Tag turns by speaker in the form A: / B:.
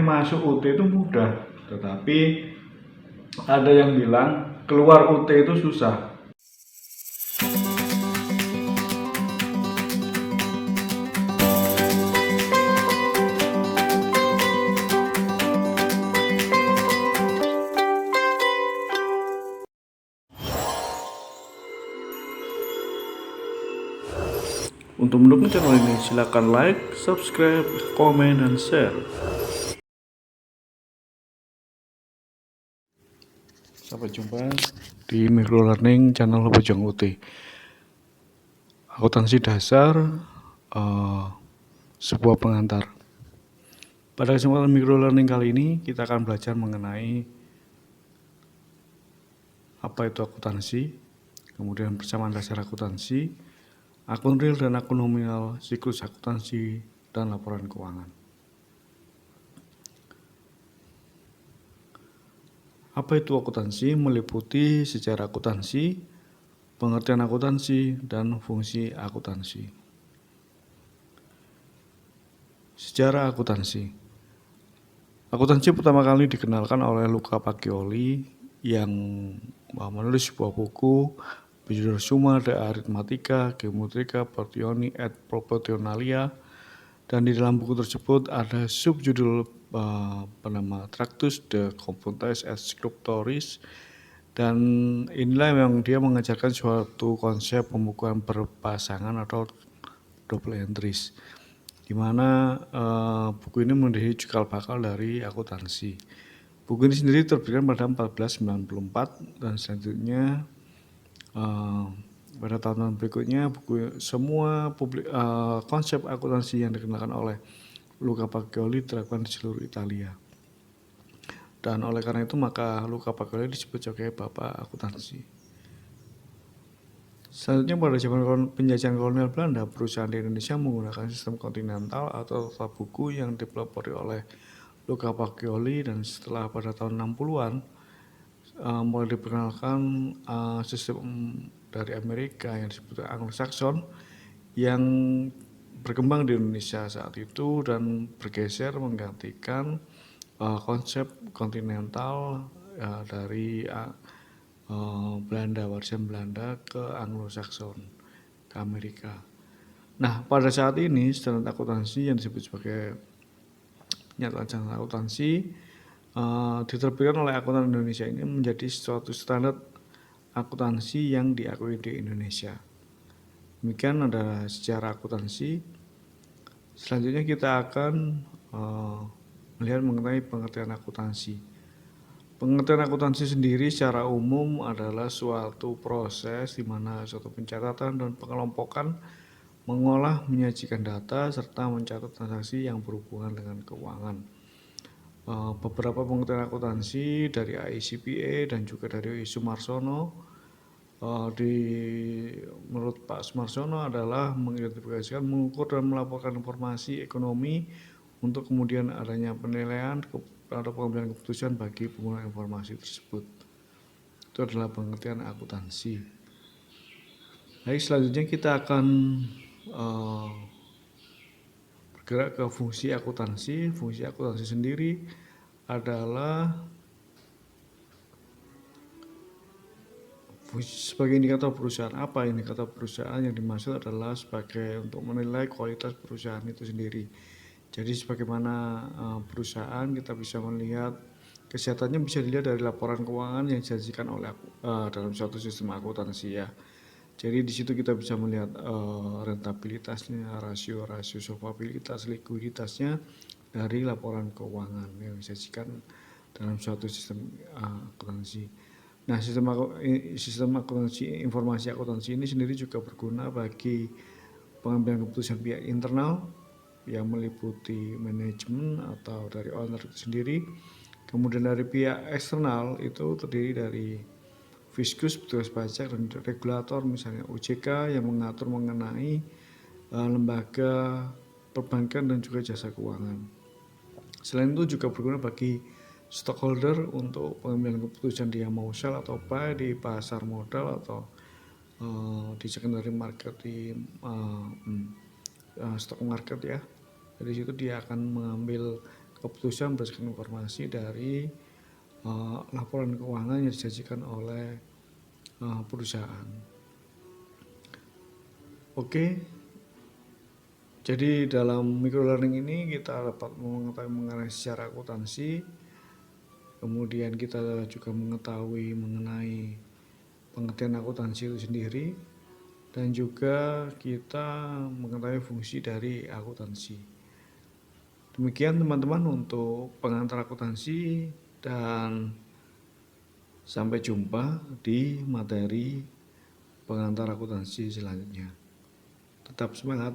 A: masuk UT itu mudah, tetapi ada yang bilang keluar UT itu susah. Untuk mendukung channel ini, silakan like, subscribe, komen, dan share. Sampai jumpa di micro learning channel Bojong UT. Akuntansi dasar, sebuah pengantar. Pada kesempatan micro learning kali ini, kita akan belajar mengenai apa itu akuntansi, kemudian persamaan dasar akuntansi, akun real dan akun nominal, siklus akuntansi, dan laporan keuangan. Apa itu akuntansi? Meliputi sejarah akuntansi, pengertian akuntansi, dan fungsi akuntansi. Sejarah akuntansi. Akuntansi pertama kali dikenalkan oleh Luca Pacioli yang menulis sebuah buku berjudul Summa de Arithmetica Geometrica Portioni et Proportionalia, dan di dalam buku tersebut ada subjudul bernama Tractus de Computis et Sculptoris, dan inilah yang dia mengajarkan suatu konsep pembukuan berpasangan atau double entries, di mana buku ini menjadi cikal bakal dari akuntansi. Buku ini sendiri terbitkan pada 1494 dan selanjutnya pada tahun-tahun berikutnya semua konsep akuntansi yang dikenalkan oleh Luca Pacioli diterapkan di seluruh Italia. Dan oleh karena itu maka Luca Pacioli disebut sebagai bapak akuntansi. Selanjutnya pada zaman penjajahan kolonial Belanda, perusahaan di Indonesia menggunakan sistem kontinental atau tata buku yang dipelopori oleh Luca Pacioli, dan setelah pada tahun 60-an mulai diperkenalkan sistem dari Amerika yang disebut Anglo-Saxon yang berkembang di Indonesia saat itu dan bergeser menggantikan konsep kontinental dari Belanda, warisan Belanda ke Anglo-Saxon, ke Amerika. Nah, pada saat ini standar akuntansi yang disebut sebagai penyataan standar akuntansi diterbitkan oleh akuntan Indonesia ini menjadi suatu standar akuntansi yang diakui di Indonesia. Demikian adalah sejarah akuntansi. Selanjutnya kita akan melihat mengenai pengertian akuntansi. Pengertian akuntansi sendiri secara umum adalah suatu proses di mana suatu pencatatan dan pengelompokan mengolah, menyajikan data, serta mencatat transaksi yang berhubungan dengan keuangan. Beberapa pengertian akuntansi dari AICPA dan juga dari Sumarsono, menurut Pak Sumarsono adalah mengidentifikasikan, mengukur dan melaporkan informasi ekonomi untuk kemudian adanya penilaian atau pengambilan keputusan bagi pengguna informasi tersebut. Itu adalah pengertian akuntansi. Baik, selanjutnya kita akan bergerak ke fungsi akuntansi. Fungsi akuntansi sendiri adalah sebagai indikator perusahaan. Apa indikator perusahaan? Yang dimaksud adalah sebagai untuk menilai kualitas perusahaan itu sendiri. Jadi sebagaimana perusahaan kita bisa melihat kesehatannya bisa dilihat dari laporan keuangan yang disajikan oleh dalam suatu sistem akuntansi ya. Jadi di situ kita bisa melihat rentabilitasnya, rasio solvabilitas, likuiditasnya dari laporan keuangan yang disajikan dalam suatu sistem akuntansi. Nah, sistem akuntansi, informasi akuntansi ini sendiri juga berguna bagi pengambilan keputusan pihak internal yang meliputi manajemen atau dari owner itu sendiri. Kemudian dari pihak eksternal itu terdiri dari Fiskus, petugas pajak, dan regulator, misalnya OJK yang mengatur mengenai lembaga perbankan dan juga jasa keuangan. Selain itu juga berguna bagi stockholder untuk pengambilan keputusan dia mau sell atau buy di pasar modal atau di secondary market, di stock market ya. Dari situ dia akan mengambil keputusan berdasarkan informasi dari laporan keuangan yang disajikan oleh perusahaan. Oke, jadi dalam microlearning ini kita dapat mengetahui mengenai secara akuntansi, kemudian kita juga mengetahui mengenai pengertian akuntansi itu sendiri, dan juga kita mengetahui fungsi dari akuntansi. Demikian teman-teman untuk pengantar akuntansi, dan sampai jumpa di materi pengantar akuntansi selanjutnya. Tetap semangat.